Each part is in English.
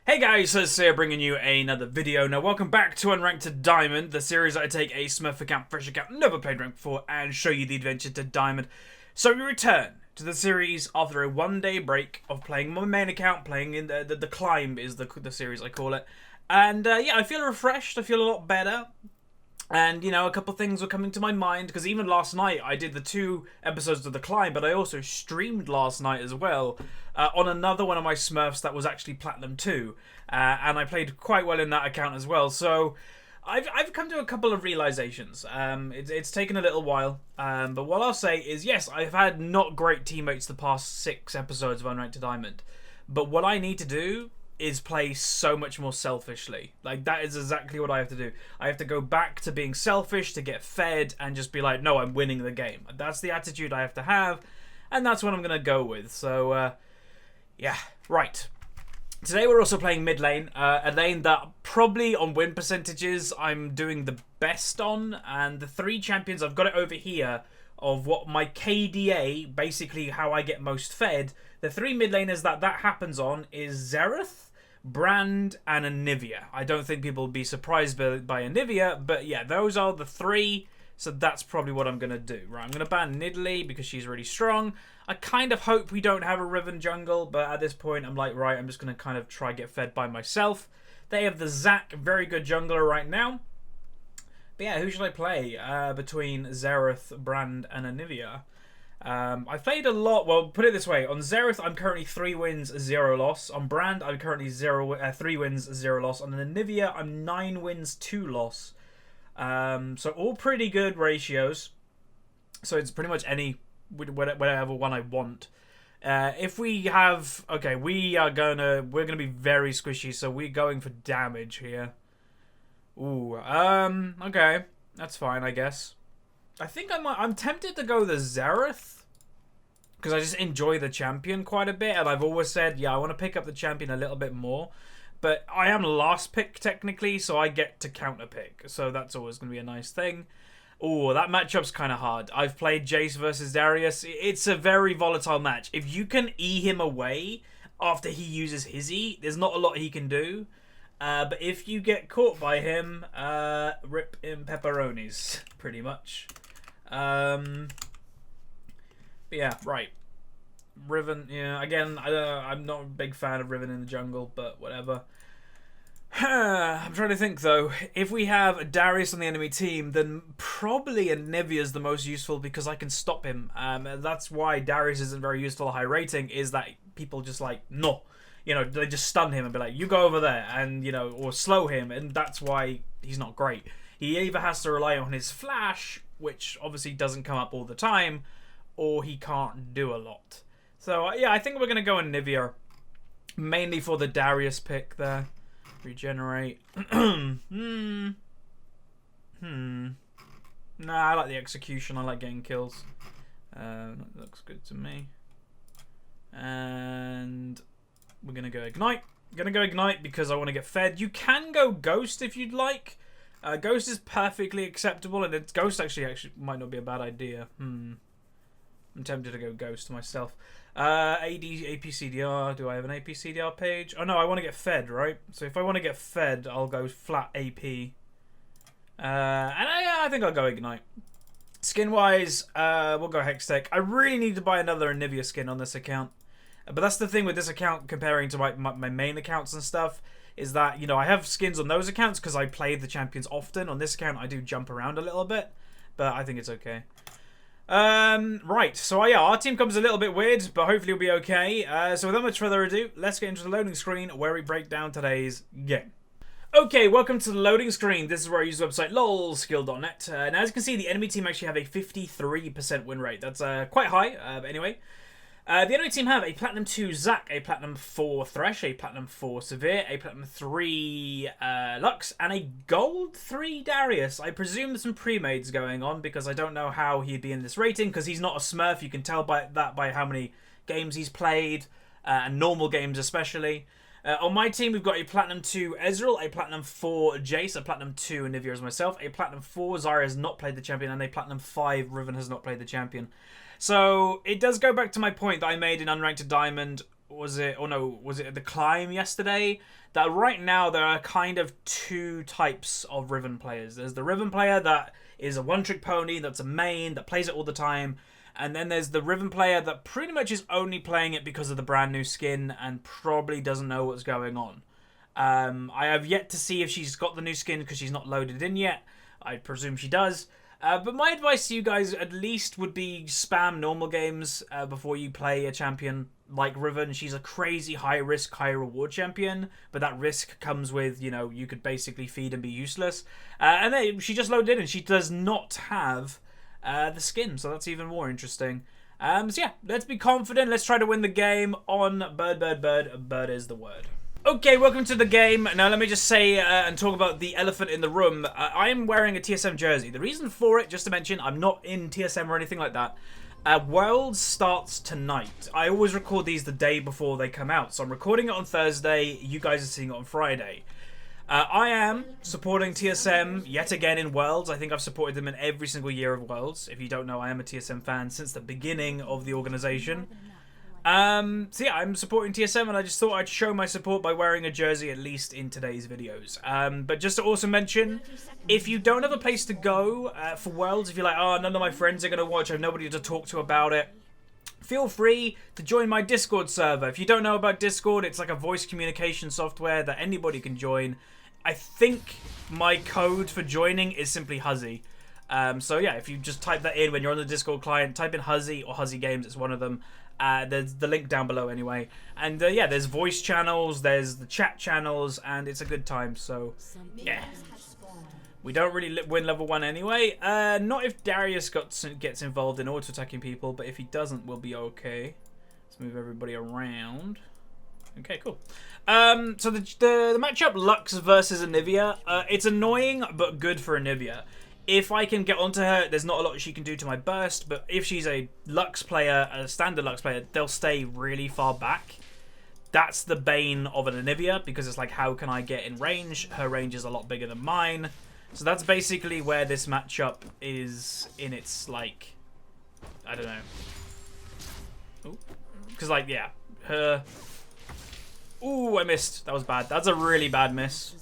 Hey guys, it's here bringing you another video. Now welcome back to Unranked to Diamond, the series that I take a Smurf account, fresh account, never played ranked before, and show you the adventure to Diamond. So we return to the series after a one-day break of playing my main account, playing in the Climb is the series I call it. And yeah, I feel refreshed, I feel a lot better. And, you know, a couple things were coming to my mind, because even last night I did the 2 episodes of The Climb, but I also streamed last night as well on another one of my Smurfs that was actually Platinum 2. And I played quite well in that account as well. So I've come to a couple of realizations. It's taken a little while, but what I'll say is, yes, I've had not great teammates the past 6 episodes of Unranked to Diamond. But what I need to do is play so much more selfishly. Like, that is exactly what I have to do. I have to go back to being selfish, to get fed, and just be like, no, I'm winning the game. That's the attitude I have to have, and that's what I'm going to go with. So, yeah, right. Today we're also playing mid lane, a lane that probably on win percentages I'm doing the best on, and the 3 champions, I've got it over here, of what my KDA, basically how I get most fed. The 3 mid laners that happens on is Xerath, Brand, and Anivia. I don't think people will be surprised by Anivia, but yeah, those are the 3, so that's probably what I'm going to do. Right, I'm going to ban Nidalee because she's really strong. I kind of hope we don't have a Riven jungle, but at this point I'm like, right, I'm just going to kind of try get fed by myself. They have the Zac, very good jungler right now. But yeah, who should I play between Xerath, Brand, and Anivia? I've played a lot. Well, put it this way. On Xerath, I'm currently 3 wins, 0 loss. On Brand, I'm currently 3 wins, 0 loss. On Anivia, I'm 9 wins, 2 loss. So all pretty good ratios. So it's pretty much whatever one I want. If we have... Okay, we're gonna be very squishy, so we're going for damage here. Ooh, okay. That's fine, I guess. I think I'm tempted to go the Xerath, because I just enjoy the champion quite a bit, and I've always said, yeah, I want to pick up the champion a little bit more. But I am last pick, technically, so I get to counter pick. So that's always going to be a nice thing. Oh, that matchup's kind of hard. I've played Jace versus Darius. It's a very volatile match. If you can E him away after he uses his E, there's not a lot he can do. But if you get caught by him, rip him pepperonis, pretty much. But yeah, right. Riven, yeah, again, I'm not a big fan of Riven in the jungle, but whatever. I'm trying to think, though. If we have Darius on the enemy team, then probably Anivia is the most useful because I can stop him. That's why Darius isn't very useful, high rating, is that people just like, no. You know, they just stun him and be like, you go over there, and, you know, or slow him, and that's why he's not great. He either has to rely on his flash, which obviously doesn't come up all the time, or he can't do a lot. So, yeah, I think we're going to go Anivia, mainly for the Darius pick there. Regenerate. Nah, I like the execution. I like getting kills. That looks good to me. And we're going to go Ignite. I'm going to go Ignite because I want to get fed. You can go Ghost if you'd like. Ghost is perfectly acceptable, and Ghost actually might not be a bad idea. I'm tempted to go Ghost myself. AD, APCDR. Do I have an APCDR page? Oh no, I want to get fed, right? So if I want to get fed, I'll go flat AP. And I think I'll go Ignite. Skin-wise, we'll go Hextech. I really need to buy another Anivia skin on this account. But that's the thing with this account comparing to my main accounts and stuff, is that, you know, I have skins on those accounts because I play the champions often. On this account, I do jump around a little bit, but I think it's okay. Right, so yeah, our team comes a little bit weird, but hopefully it'll be okay. So without much further ado, let's get into the loading screen where we break down today's game. Okay, welcome to the loading screen. This is where I use the website lolskill.net. Now, as you can see, the enemy team actually have a 53% win rate. That's quite high, but anyway. The enemy team have a Platinum 2 Zac, a Platinum 4 Thresh, a Platinum 4 Severe, a Platinum 3 Lux, and a Gold 3 Darius. I presume there's some pre-mades going on because I don't know how he'd be in this rating because he's not a Smurf. You can tell by how many games he's played, and normal games especially. On my team, we've got a Platinum 2 Ezreal, a Platinum 4 Jace, a Platinum 2 Anivia as myself, a Platinum 4 Zarya has not played the champion, and a Platinum 5 Riven has not played the champion. So, it does go back to my point that I made in Unranked to Diamond was it? Oh no, was it the climb yesterday? That right now there are kind of two types of Riven players. There's the Riven player that is a one-trick pony, that's a main, that plays it all the time. And then there's the Riven player that pretty much is only playing it because of the brand new skin and probably doesn't know what's going on. I have yet to see if she's got the new skin because she's not loaded in yet. I presume she does. But my advice to you guys at least would be spam normal games before you play a champion like Riven. She's a crazy high risk, high reward champion, but that risk comes with, you know, you could basically feed and be useless. And then she just loaded in and she does not have the skin, so that's even more interesting. So yeah, let's be confident. Let's try to win the game on Bird, Bird, Bird. Bird is the word. Okay, welcome to the game. Now let me just say and talk about the elephant in the room. I am wearing a TSM jersey. The reason for it, just to mention, I'm not in TSM or anything like that. Worlds starts tonight. I always record these the day before they come out. So I'm recording it on Thursday. You guys are seeing it on Friday. I am supporting TSM yet again in Worlds. I think I've supported them in every single year of Worlds. If you don't know, I am a TSM fan since the beginning of the organization. So yeah, I'm supporting TSM and I just thought I'd show my support by wearing a jersey at least in today's videos. But just to also mention, if you don't have a place to go for Worlds, if you're like, oh, none of my friends are going to watch, I have nobody to talk to about it, feel free to join my Discord server. If you don't know about Discord, it's like a voice communication software that anybody can join. I think my code for joining is simply Huzzy. So yeah, if you just type that in when you're on the Discord client, type in Huzzy or HuzzyGames, it's one of them. There's the link down below anyway. And yeah, there's voice channels, there's the chat channels, and it's a good time. So yeah, we don't really win level 1 anyway. Not if Darius gets involved in auto-attacking people, but if he doesn't, we'll be okay. Let's move everybody around. Okay, cool. So the matchup Lux versus Anivia, it's annoying but good for Anivia. If I can get onto her, there's not a lot she can do to my burst, but if she's a Lux player, a standard Lux player, they'll stay really far back. That's the bane of an Anivia, because it's like, how can I get in range? Her range is a lot bigger than mine. So that's basically where this matchup is in its, like, I don't know. Because, like, yeah, her... Ooh, I missed. That was bad. That's a really bad miss.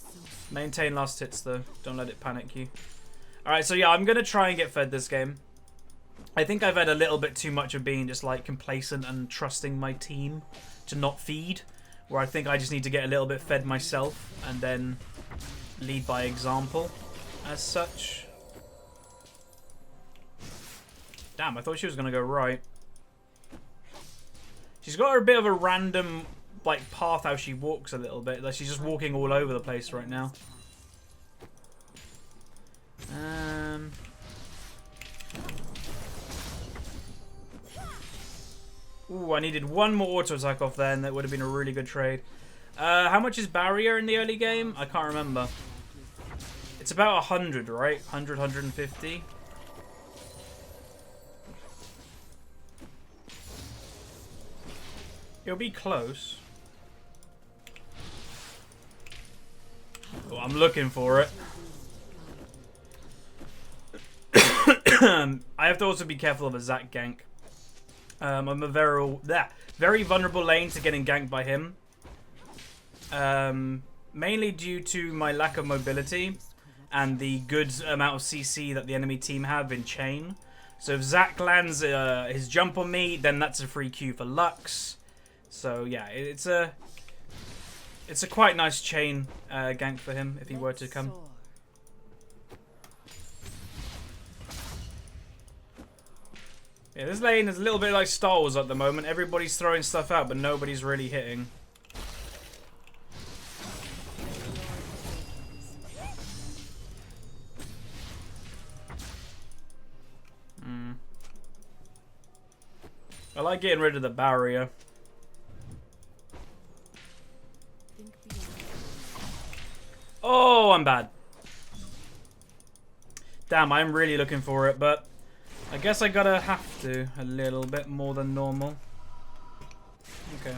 Maintain last hits, though. Don't let it panic you. Alright, so yeah, I'm going to try and get fed this game. I think I've had a little bit too much of being just, like, complacent and trusting my team to not feed. Where I think I just need to get a little bit fed myself and then lead by example as such. Damn, I thought she was going to go right. She's got a bit of a random, like, path how she walks a little bit. Like, she's just walking all over the place right now. Ooh, I needed one more auto attack off there, and that would have been a really good trade. How much is barrier in the early game? I can't remember. It's about 100, right? 100, 150. It'll be close. Oh, I'm looking for it. I have to also be careful of a Zac gank. I'm a very vulnerable lane to getting ganked by him. Mainly due to my lack of mobility and the good amount of CC that the enemy team have in chain. So if Zac lands his jump on me, then that's a free Q for Lux. So yeah, it's a quite nice chain gank for him if he were to come. Yeah, this lane is a little bit like Star Wars at the moment. Everybody's throwing stuff out, but nobody's really hitting. I like getting rid of the barrier. Oh, I'm bad. Damn, I'm really looking for it, but I guess I gotta have to a little bit more than normal. Okay.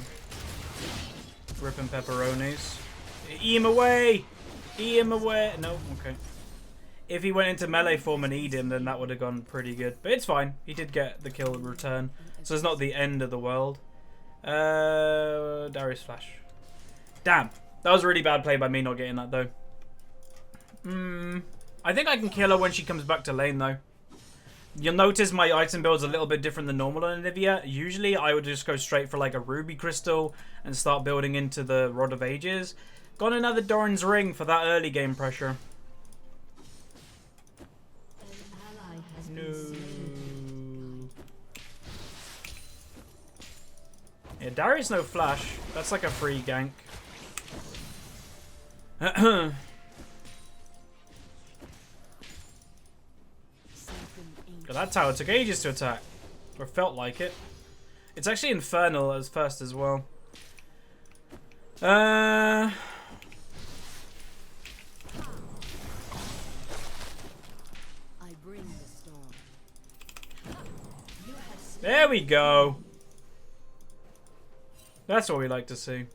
Ripping pepperonis. E him away! E him away! No, okay. If he went into melee form and eat him, then that would have gone pretty good. But it's fine. He did get the kill return. So it's not the end of the world. Darius flash. Damn. That was a really bad play by me not getting that, though. I think I can kill her when she comes back to lane, though. You'll notice my item build's a little bit different than normal on Anivia. Usually, I would just go straight for like a ruby crystal and start building into the Rod of Ages. Got another Doran's Ring for that early game pressure. No. Yeah, Darius no flash. That's like a free gank. That tower took ages to attack. Or felt like it. It's actually infernal as first as well. There we go. That's what we like to see.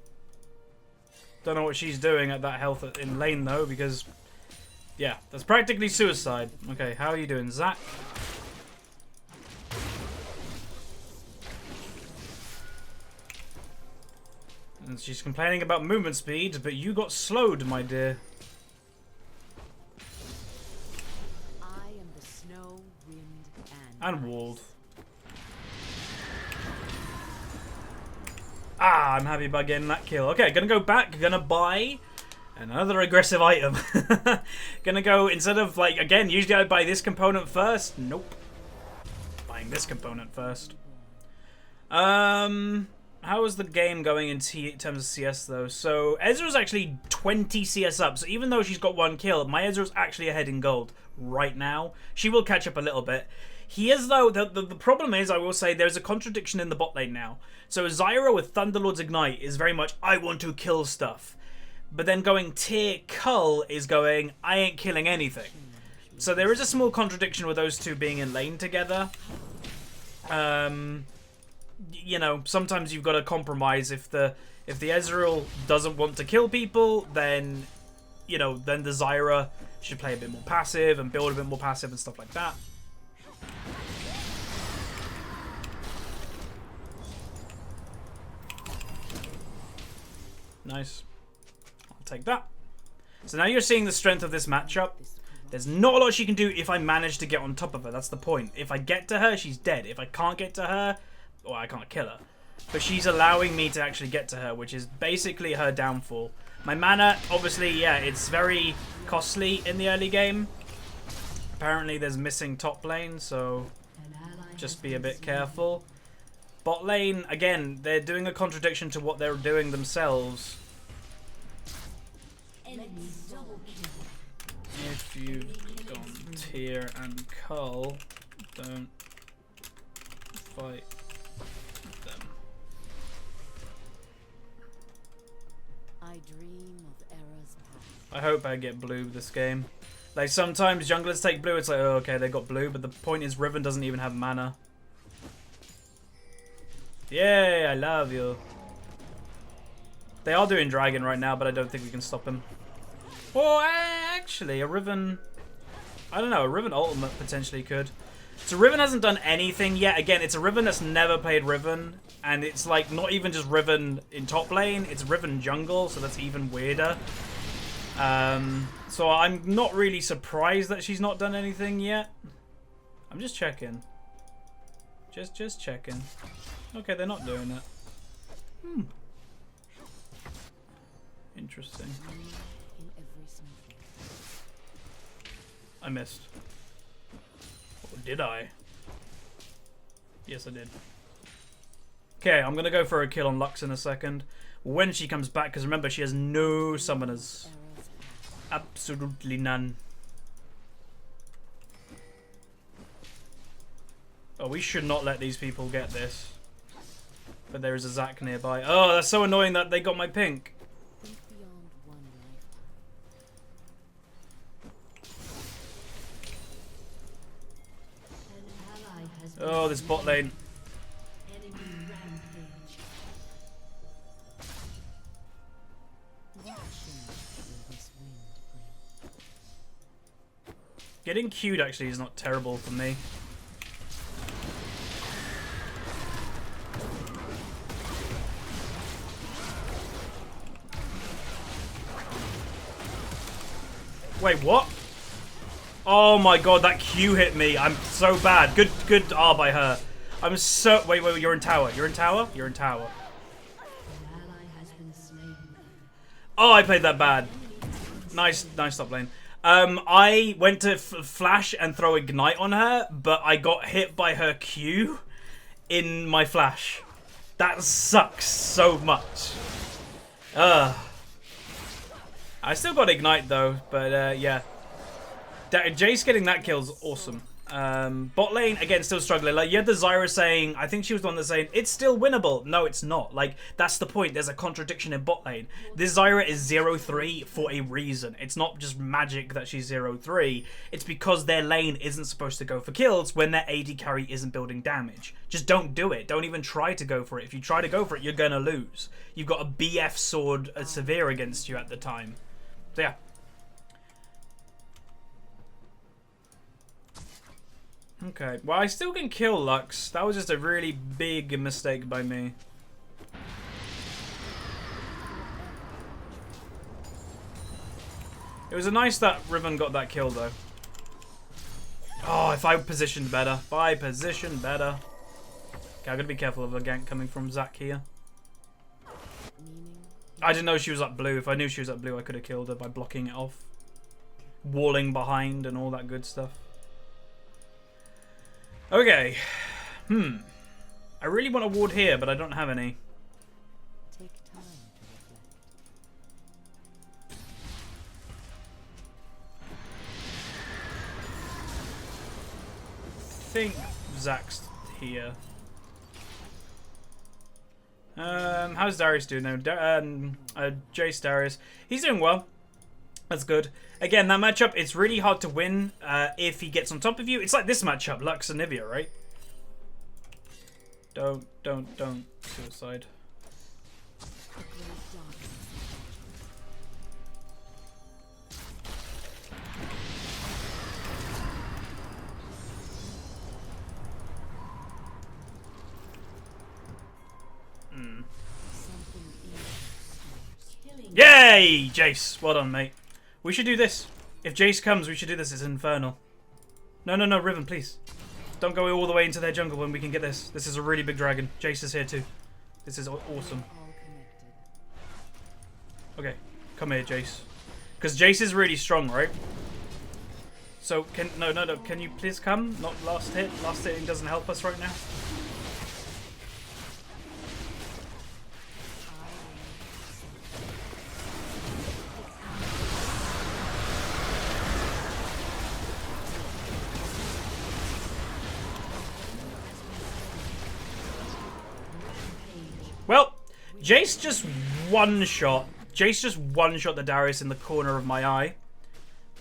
Don't know what she's doing at that health in lane though, because yeah, that's practically suicide. Okay, how are you doing, Zach? And she's complaining about movement speed, but you got slowed, my dear. I am the snow, wind, and walled. Ah, I'm happy about getting that kill. Okay, gonna go back, gonna buy another aggressive item. Gonna go, instead of like, again, usually I buy this component first. Nope. Buying this component first. How is the game going in terms of CS though? So Ezra's actually 20 CS up. So even though she's got 1 kill, my Ezra's actually ahead in gold right now. She will catch up a little bit. He is though, the problem is, I will say, there's a contradiction in the bot lane now. So Zyra with Thunderlord's Ignite is very much, I want to kill stuff. But then going Pentakill is going, I ain't killing anything. So there is a small contradiction with those two being in lane together. You know, sometimes you've got to compromise. If the Ezreal doesn't want to kill people, then, you know, then the Zyra should play a bit more passive and build a bit more passive and stuff like that. Nice. I'll take that. So now you're seeing the strength of this matchup. There's not a lot she can do if I manage to get on top of her. That's the point. If I get to her, she's dead. If I can't get to her, well, I can't kill her. But she's allowing me to actually get to her, which is basically her downfall. My mana, obviously, yeah, it's very costly in the early game. Apparently there's missing top lane, so just be a bit careful. Bot lane, again, they're doing a contradiction to what they're doing themselves. If you've gone Tyr and Cull, don't fight them. I dream of eras past. I hope I get blue this game. Like, sometimes junglers take blue, it's like, oh, okay, they got blue, but the point is Riven doesn't even have mana. Yay, I love you. They are doing Dragon right now, but I don't think we can stop him. Well, actually, a Riven... I don't know, a Riven ultimate potentially could. So Riven hasn't done anything yet. Again, it's a Riven that's never played Riven. And it's like, not even just Riven in top lane, it's Riven jungle, so that's even weirder. So I'm not really surprised that she's not done anything yet. I'm just checking. Just checking. Okay, they're not doing it. Interesting. I missed. Or did I? Yes, I did. Okay, I'm going to go for a kill on Lux in a second. When she comes back, because remember, she has no summoners. Absolutely none. Oh, we should not let these people get this. But there is a Zac nearby. Oh, that's so annoying that they got my pink. Oh, this bot lane. Getting queued actually is not terrible for me. Wait, what? Oh my god, that Q hit me. I'm so bad. Good R by her. I'm so... Wait, you're in tower. You're in tower? You're in tower. Oh, I played that bad. Nice top lane. I went to flash and throw ignite on her, but I got hit by her Q in my flash. That sucks so much. I still got ignite though, but yeah. Jace getting that kill's awesome. Bot lane, again, still struggling. Like, you had the Zyra saying, I think she was the one that's saying, it's still winnable. No, it's not. Like, that's the point. There's a contradiction in bot lane. This Zyra is 0-3 for a reason. It's not just magic that she's 0-3. It's because their lane isn't supposed to go for kills when their AD carry isn't building damage. Just don't do it. Don't even try to go for it. If you try to go for it, you're gonna lose. You've got a BF sword, a Severe against you at the time. So, yeah. Okay, well, I still can kill Lux. That was just a really big mistake by me. It was nice that Riven got that kill, though. Oh, if I positioned better. If I positioned better. Okay, I gotta be careful of a gank coming from Zac here. I didn't know she was up blue. If I knew she was up blue, I could have killed her by blocking it off. Walling behind and all that good stuff. Okay. I really want a ward here, but I don't have any. Take time to I reflect. think Zac's here. How's Darius doing now? Jace Darius. He's doing well. That's good. Again, that matchup, it's really hard to win if he gets on top of you. It's like this matchup, Lux and Anivia, right? Don't suicide. Yay! Jace, well done, mate. We should do this. If Jace comes, we should do this. It's infernal. No, Riven, please. Don't go all the way into their jungle when we can get this. This is a really big dragon. Jace is here too. This is awesome. Okay, come here, Jace. Because Jace is really strong, right? So, no, can you please come? Not last hit. Last hitting doesn't help us right now. Well, Jace just one-shot. Jace just one-shot the Darius in the corner of my eye.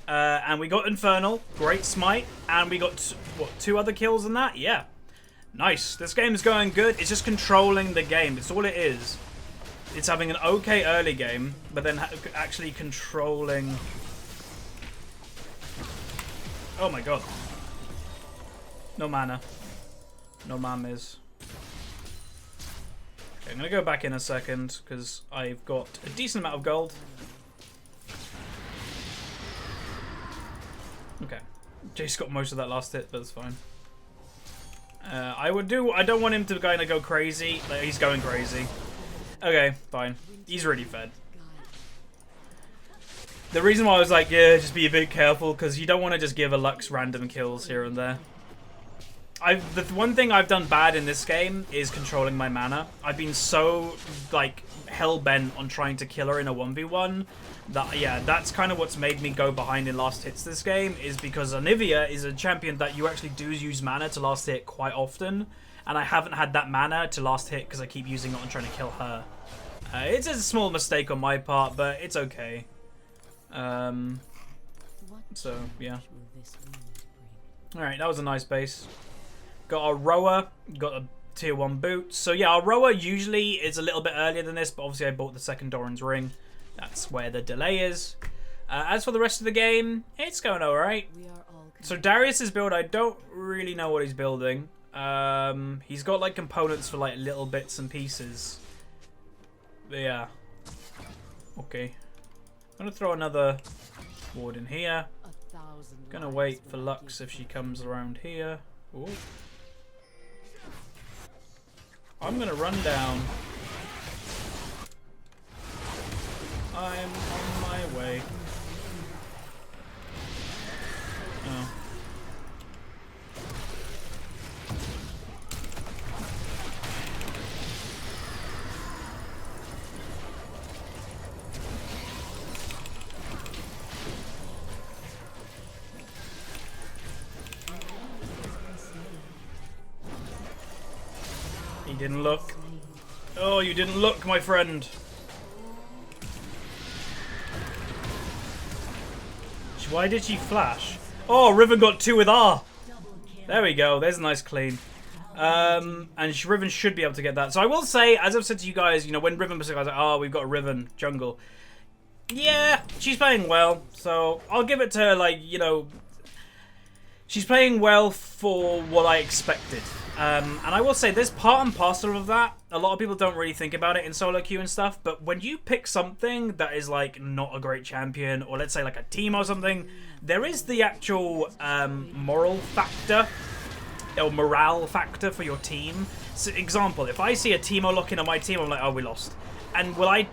And we got Infernal, great smite, and we got, what, 2 other kills in that? Yeah. Nice. This game's going good. It's just controlling the game. It's all it is. It's having an okay early game, but then actually controlling... Oh my god. No mana. No mamas. I'm going to go back in a second, because I've got a decent amount of gold. Okay. Jace got most of that last hit, but it's fine. I don't want him to kind of go crazy. Like, he's going crazy. Okay, fine. He's already fed. The reason why I was like, yeah, just be a bit careful, because you don't want to just give a Lux random kills here and there. The one thing I've done bad in this game is controlling my mana. I've been so, like, hell-bent on trying to kill her in a 1v1 that, yeah, that's kind of what's made me go behind in last hits this game, is because Anivia is a champion that you actually do use mana to last hit quite often, and I haven't had that mana to last hit because I keep using it on trying to kill her. It's a small mistake on my part, but it's okay. So, yeah. Alright, that was a nice base. Got our rower, got a tier 1 boot. So yeah, our rower usually is a little bit earlier than this, but obviously I bought the second Doran's ring. That's where the delay is. As for the rest of the game, it's going alright. So Darius's build, I don't really know what he's building. He's got like components for like little bits and pieces. But yeah. Okay. I'm gonna throw another Ward in here. Gonna wait for Lux if she comes around here. Ooh. I'm gonna run down. I'm on my way. Oh. He didn't look. Oh, you didn't look, my friend. Why did she flash? Oh, Riven got 2 with R. There we go. There's a nice clean. And Riven should be able to get that. So I will say, as I've said to you guys, you know, when Riven was like, oh, we've got a Riven jungle. Yeah, she's playing well. So I'll give it to her, like, you know, she's playing well for what I expected. And I will say, there's part and parcel of that. A lot of people don't really think about it in solo queue and stuff, but when you pick something that is like not a great champion, or let's say like a team or something, there is the actual moral factor or morale factor for your team. So, example, if I see a Teemo lock in on my team, I'm like, oh, we lost. And will I,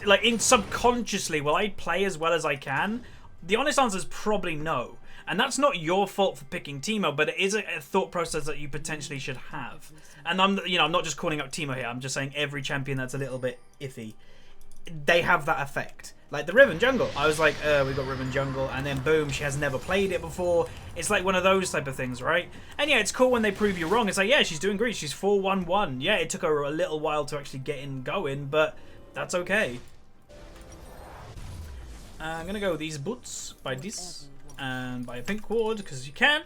like, subconsciously, will I play as well as I can? The honest answer is probably no. And that's not your fault for picking Teemo, but it is a thought process that you potentially should have. And I'm not just calling out Teemo here. I'm just saying every champion that's a little bit iffy, they have that effect. Like the Riven jungle. I was like, we got Riven jungle, and then boom, she has never played it before. It's like one of those type of things, right? And yeah, it's cool when they prove you wrong. It's like, yeah, she's doing great. She's 4-1-1. Yeah, it took her a little while to actually get in going, but that's okay. I'm gonna go with these boots by this. And buy a pink ward, because you can.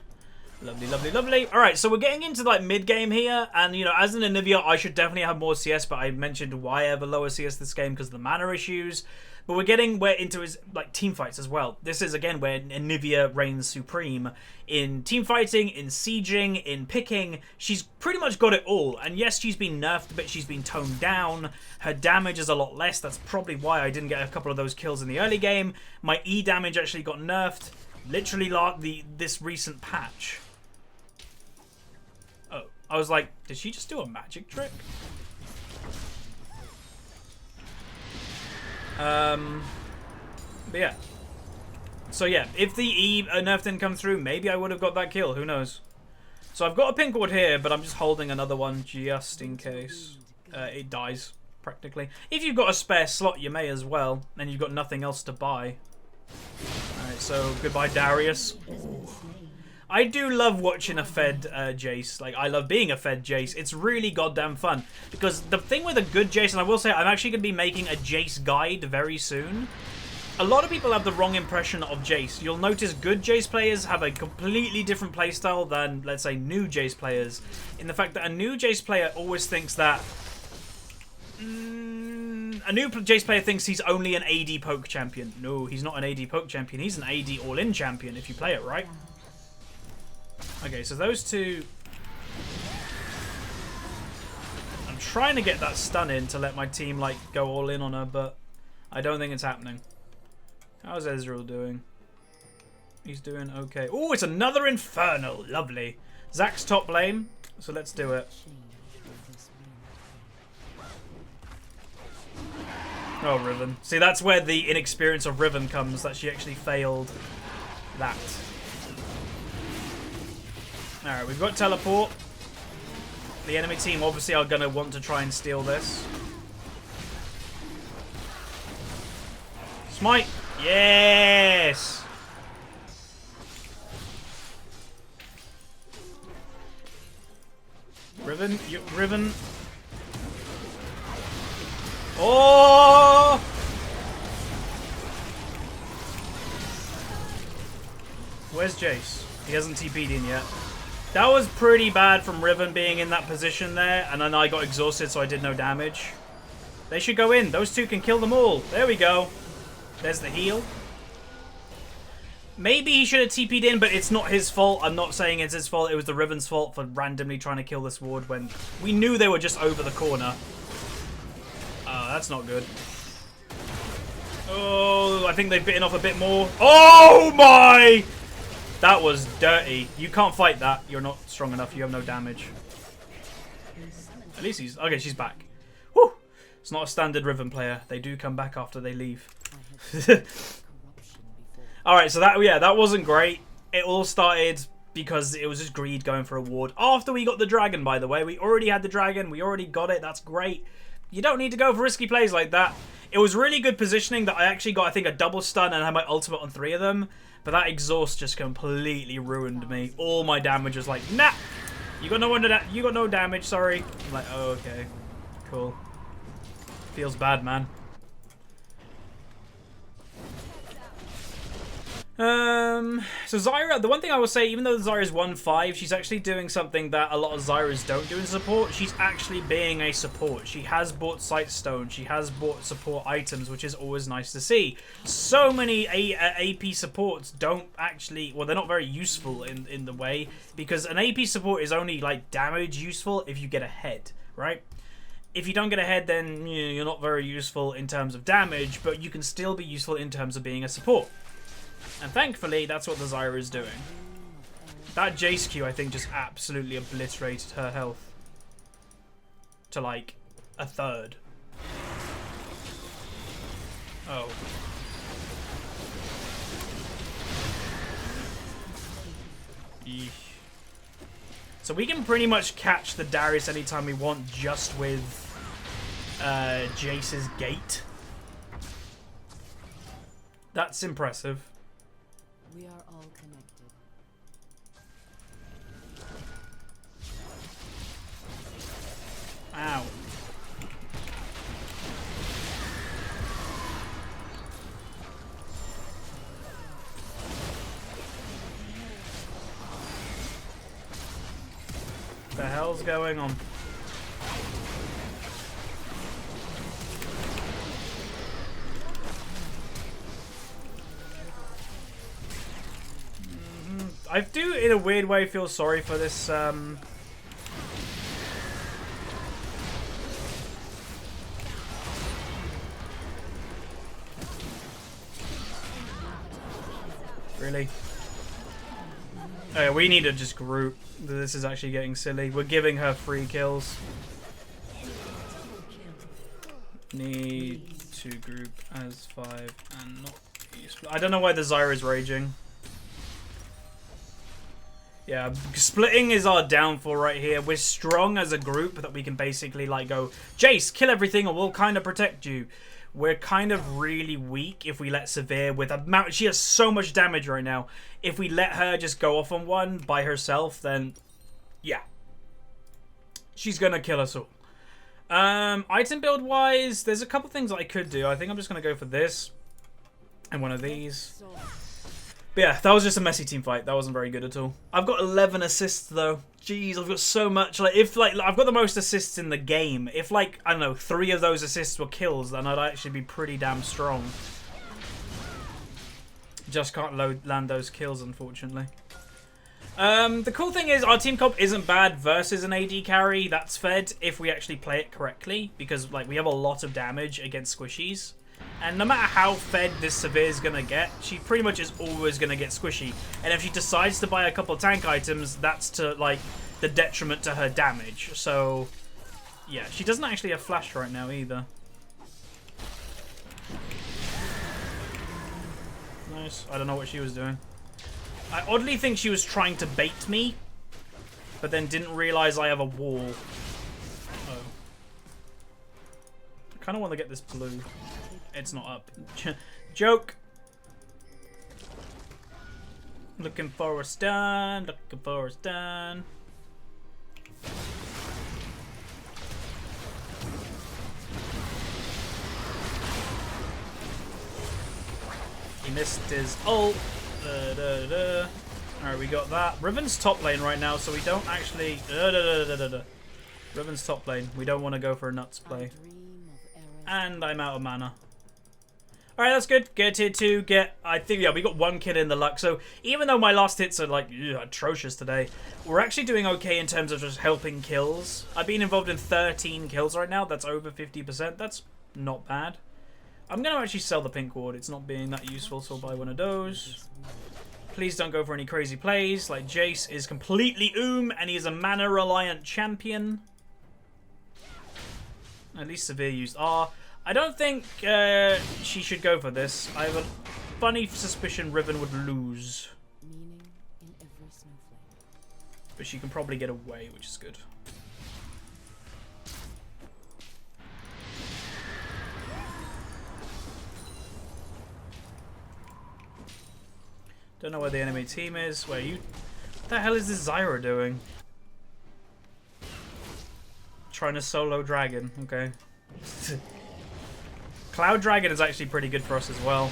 Lovely, lovely, lovely. Alright, so we're getting into like mid-game here. And, you know, as an Anivia, I should definitely have more CS. But I mentioned why I have a lower CS this game because of the mana issues. But we're into his like team fights as well. This is, again, where Anivia reigns supreme. In team fighting, in sieging, in picking. She's pretty much got it all. And yes, she's been nerfed a bit. She's been toned down. Her damage is a lot less. That's probably why I didn't get a couple of those kills in the early game. My E damage actually got nerfed. Literally like this recent patch. Oh, I was like, did she just do a magic trick? But yeah. So yeah, if the E nerf didn't come through, maybe I would have got that kill. Who knows? So I've got a pink ward here, but I'm just holding another one just in case it dies, practically. If you've got a spare slot, you may as well. And you've got nothing else to buy. Alright, so goodbye Darius. Ooh. I do love watching a fed Jace. Like, I love being a fed Jace. It's really goddamn fun. Because the thing with a good Jace, and I will say I'm actually going to be making a Jace guide very soon. A lot of people have the wrong impression of Jace. You'll notice good Jace players have a completely different playstyle than, let's say, new Jace players. In the fact that a new Jace player always thinks that... a new Jace player thinks he's only an AD poke champion. No, he's not an AD poke champion. He's an AD all-in champion if you play it right. Okay, so those two... I'm trying to get that stun in to let my team, like, go all in on her, but I don't think it's happening. How's Ezreal doing? He's doing okay. Oh, it's another Infernal. Lovely. Zach's top lane, so let's do it. Oh, Riven. See, that's where the inexperience of Riven comes, that she actually failed that. Alright, we've got teleport. The enemy team obviously are going to want to try and steal this. Smite! Yes! Riven, Riven. Oh! Where's Jace? He hasn't TP'd in yet. That was pretty bad from Riven being in that position there, and then I got exhausted so I did no damage. They should go in. Those two can kill them all. There we go. There's the heal. Maybe he should have TP'd in, but it's not his fault. I'm not saying it's his fault. It was the Riven's fault for randomly trying to kill this ward when we knew they were just over the corner. Oh, that's not good. Oh, I think they've bitten off a bit more. Oh my! That was dirty. You can't fight that. You're not strong enough. You have no damage. At least he's... Okay, she's back. Whew! It's not a standard Riven player. They do come back after they leave. Alright, so that wasn't great. It all started because it was just greed going for a ward. After we got the dragon, by the way. We already had the dragon. We already got it. That's great. You don't need to go for risky plays like that. It was really good positioning that I actually got, I think, a double stun and I had my ultimate on 3 of them. But that exhaust just completely ruined me. All my damage was like, nah! You got no damage, sorry. I'm like, oh, okay. Cool. Feels bad, man. So Zyra, the one thing I will say, even though Zyra is 1-5, she's actually doing something that a lot of Zyras don't do in support. She's actually being a support. She has bought Sightstone. She has bought support items, which is always nice to see. So many AP supports don't actually, well, they're not very useful in the way, because an AP support is only like damage useful if you get ahead, right? If you don't get ahead, then you're not very useful in terms of damage, but you can still be useful in terms of being a support. And thankfully, that's what the Zyra is doing. That Jace Q, I think, just absolutely obliterated her health to, like, a third. Oh. Eesh. So we can pretty much catch the Darius anytime we want just with Jace's gate. That's impressive. We are all connected. Ow. The hell's going on? I do, in a weird way, feel sorry for this, Really? Oh yeah, we need to just group. This is actually getting silly. We're giving her 3 kills. Need to group as 5 and not... I don't know why the Zyra is raging. Yeah, splitting is our downfall right here. We're strong as a group that we can basically like go, Jace, kill everything and we'll kind of protect you. We're kind of really weak if we let Severe with a... She has so much damage right now. If we let her just go off on one by herself, then yeah. She's going to kill us all. Item build wise, there's a couple things I could do. I think I'm just going to go for this and one of these. But yeah, that was just a messy team fight. That wasn't very good at all. I've got 11 assists though. Jeez, I've got so much. Like, if like I've got the most assists in the game. If like, I don't know, 3 of those assists were kills, then I'd actually be pretty damn strong. Just can't land those kills, unfortunately. The cool thing is our team comp isn't bad versus an AD carry. That's fed if we actually play it correctly, because like we have a lot of damage against squishies. And no matter how fed this Severe is going to get, she pretty much is always going to get squishy. And if she decides to buy a couple tank items, that's to, like, the detriment to her damage. So, yeah, she doesn't actually have flash right now either. Nice. I don't know what she was doing. I oddly think she was trying to bait me, but then didn't realize I have a wall. Oh. I kind of want to get this blue. It's not up. Joke. Looking for a stun. Looking for a stun. He missed his ult. Alright, we got that. Riven's top lane right now, so we don't actually... Riven's top lane. We don't want to go for a nuts play. And I'm out of mana. Alright, that's good. Get tier 2, I think, yeah, we got 1 kill in the luck. So, even though my last hits are, like, atrocious today, we're actually doing okay in terms of just helping kills. I've been involved in 13 kills right now. That's over 50%. That's not bad. I'm going to actually sell the pink ward. It's not being that useful, so I'll buy one of those. Please don't go for any crazy plays. Like, Jace is completely and he is a mana-reliant champion. At least Severe used R. I don't think she should go for this. I have a funny suspicion Riven would lose. Meaning in every snowflake. But she can probably get away, which is good. Don't know where the enemy team is. Where you? What the hell is this Zyra doing? Trying to solo dragon. Okay. Cloud Dragon is actually pretty good for us as well.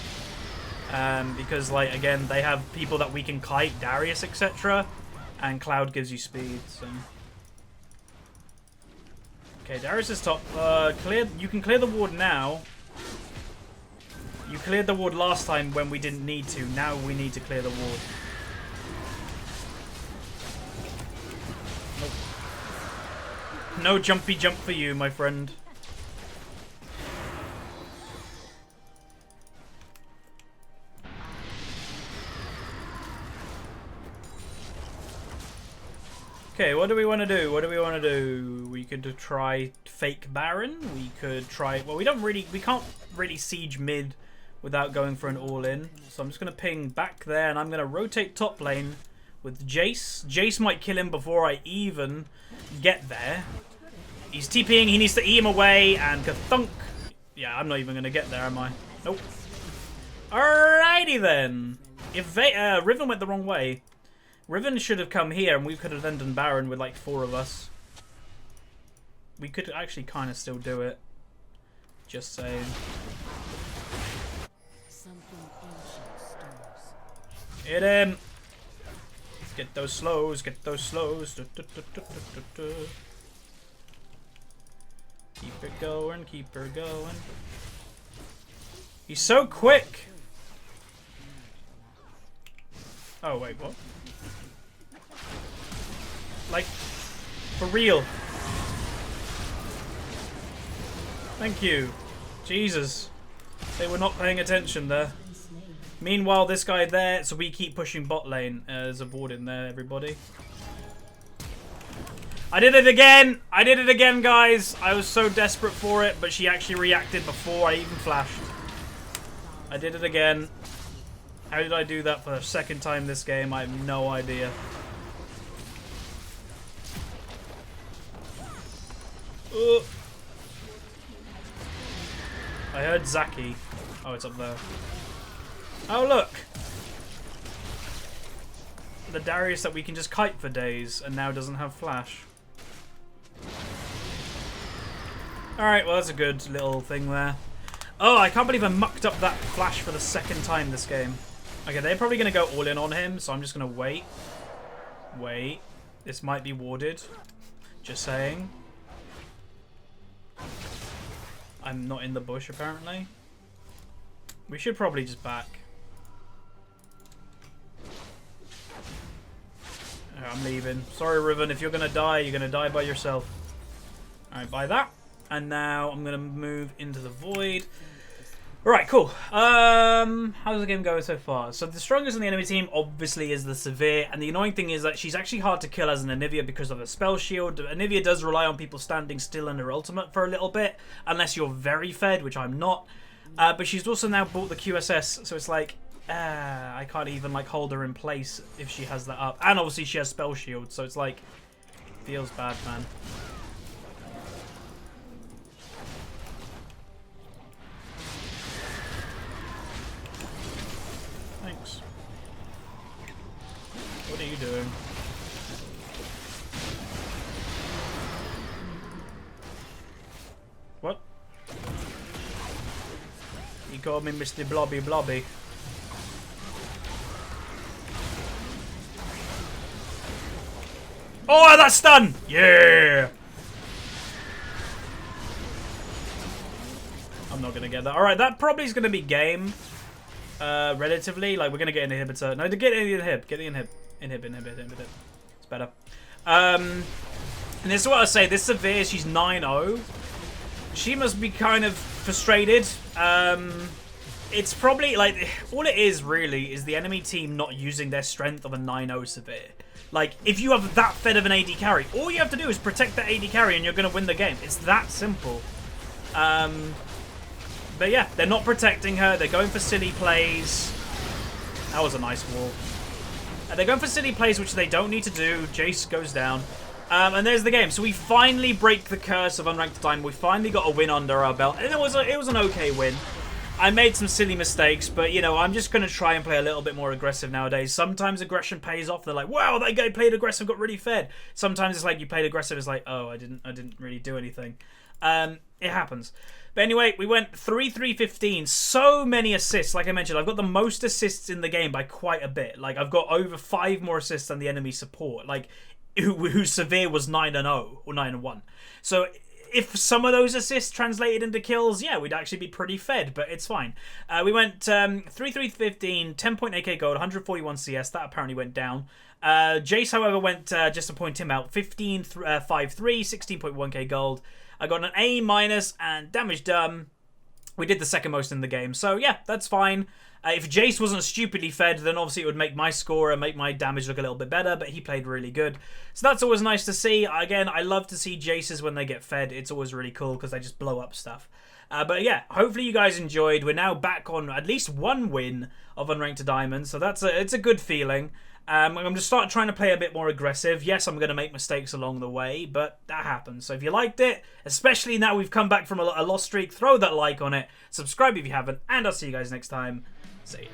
Because, like, again, they have people that we can kite, Darius, etc. And Cloud gives you speed, so... Okay, Darius is top. You can clear the ward now. You cleared the ward last time when we didn't need to. Now we need to clear the ward. Nope. No jumpy jump for you, my friend. Okay, what do we want to do? What do we want to do? We could try fake Baron. We could try... Well, we can't really siege mid without going for an all-in. So I'm just going to ping back there, and I'm going to rotate top lane with Jace. Jace might kill him before I even get there. He's TPing. He needs to E him away, and Kathunk. Yeah, I'm not even going to get there, am I? Nope. Alrighty then. If Riven went the wrong way... Riven should have come here, and we could have then done Baron with like 4 of us. We could actually kind of still do it. Just saying. Hit him! Get those slows, get those slows. Keep it going, keep her going. He's so quick! Oh, wait, what? Like, for real. Thank you. Jesus. They were not paying attention there. Meanwhile, this guy there, so we keep pushing bot lane. There's a board in there, everybody. I did it again! I did it again, guys! I was so desperate for it, but she actually reacted before I even flashed. I did it again. How did I do that for the second time this game? I have no idea. I heard Zaki. Oh, it's up there. Oh, look! The Darius that we can just kite for days and now doesn't have flash. Alright, well, that's a good little thing there. Oh, I can't believe I mucked up that flash for the second time this game. Okay, they're probably going to go all in on him, so I'm just going to wait. Wait. This might be warded. Just saying. I'm not in the bush, apparently. We should probably just back. I'm leaving. Sorry, Riven. If you're going to die, you're going to die by yourself. Alright, buy that. And now I'm going to move into the void. Alright, cool. How's the game going so far? So the strongest in the enemy team, obviously, is the Severe. And the annoying thing is that she's actually hard to kill as an Anivia because of her spell shield. Anivia does rely on people standing still in her ultimate for a little bit. Unless you're very fed, which I'm not. But she's also now bought the QSS. So it's like, I can't even like hold her in place if she has that up. And obviously she has spell shield. So it's like, feels bad, man. Thanks. What are you doing? What? You called me Mr. Blobby Blobby. Oh, that's stun! Yeah! I'm not gonna get that. Alright, that probably is gonna be game. Relatively. Like, we're gonna get an inhibitor. No, to get the inhib. Get the inhib. Inhib. It's better. And this is what I say. This Severe, she's 9-0. she must be kind of frustrated. It's probably, like, all it is really is the enemy team not using their strength of a 9-0 severe. Like, if you have that fed of an AD carry, all you have to do is protect that AD carry and you're going to win the game. It's that simple. But yeah, they're not protecting her. They're going for silly plays. That was a nice wall. They're going for silly plays, which they don't need to do. Jace goes down. And there's the game. So we finally break the curse of Unranked Diamond. We finally got a win under our belt. And it was an okay win. I made some silly mistakes, but, you know, I'm just going to try and play a little bit more aggressive nowadays. Sometimes aggression pays off. They're like, wow, that guy played aggressive, got really fed. Sometimes it's like you played aggressive, it's like, oh, I didn't really do anything. It happens. But anyway, we went 3-3-15. So many assists. Like I mentioned, I've got the most assists in the game by quite a bit. Like, I've got over 5 more assists than the enemy support. Like, whose severe was 9-0 or 9-1. So if some of those assists translated into kills, yeah, we'd actually be pretty fed, but it's fine. We went 3-3-15, 10-point AK gold, 141 CS. That apparently went down. Jace, however, went, just to point him out, 15-5-3, 16.1k gold. I got an A- and damage done. We did the second most in the game. So, yeah, that's fine. If Jace wasn't stupidly fed, then obviously it would make my score and make my damage look a little bit better, but he played really good. So that's always nice to see. Again, I love to see Jaces when they get fed. It's always really cool because they just blow up stuff. But yeah, hopefully you guys enjoyed. We're now back on at least one win of Unranked to Diamond, so it's a good feeling. I'm going to start trying to play a bit more aggressive. Yes, I'm going to make mistakes along the way, but that happens. So if you liked it, especially now we've come back from a lost streak, throw that like on it, subscribe if you haven't, and I'll see you guys next time. See ya.